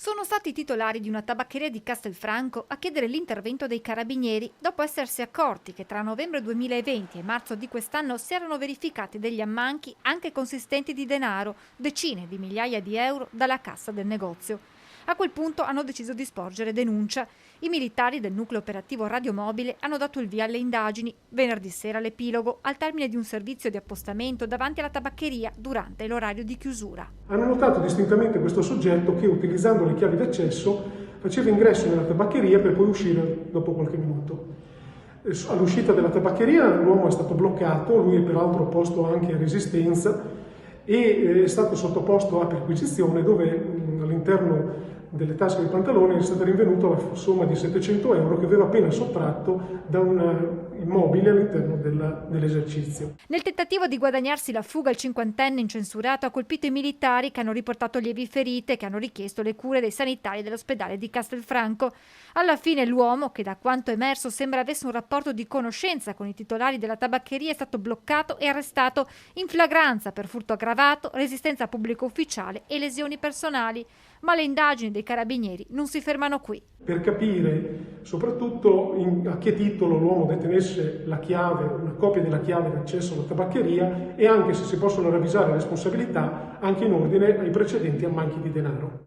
Sono stati i titolari di una tabaccheria di Castelfranco a chiedere l'intervento dei carabinieri dopo essersi accorti che tra novembre 2020 e marzo di quest'anno si erano verificati degli ammanchi anche consistenti di denaro, decine di migliaia di euro dalla cassa del negozio. A quel punto hanno deciso di sporgere denuncia. I militari del nucleo operativo radiomobile hanno dato il via alle indagini. Venerdì sera l'epilogo, al termine di un servizio di appostamento davanti alla tabaccheria durante l'orario di chiusura. Hanno notato distintamente questo soggetto che, utilizzando le chiavi d'accesso, faceva ingresso nella tabaccheria per poi uscire dopo qualche minuto. All'uscita della tabaccheria l'uomo è stato bloccato, lui è peraltro posto anche a resistenza e è stato sottoposto a perquisizione dove all'interno delle tasche dei pantaloni è stata rinvenuta la somma di 700 euro che aveva appena sottratto da un immobile all'interno dell'esercizio. Nel tentativo di guadagnarsi la fuga, il cinquantenne incensurato ha colpito i militari che hanno riportato lievi ferite e che hanno richiesto le cure dei sanitari dell'ospedale di Castelfranco. Alla fine l'uomo, che da quanto emerso sembra avesse un rapporto di conoscenza con i titolari della tabaccheria, è stato bloccato e arrestato in flagranza per furto aggravato, resistenza a pubblico ufficiale e lesioni personali. Ma le indagini dei carabinieri non si fermano qui. Per capire soprattutto a che titolo l'uomo detenesse la chiave, una copia della chiave d'accesso alla tabaccheria e anche se si possono ravvisare responsabilità anche in ordine ai precedenti ammanchi di denaro.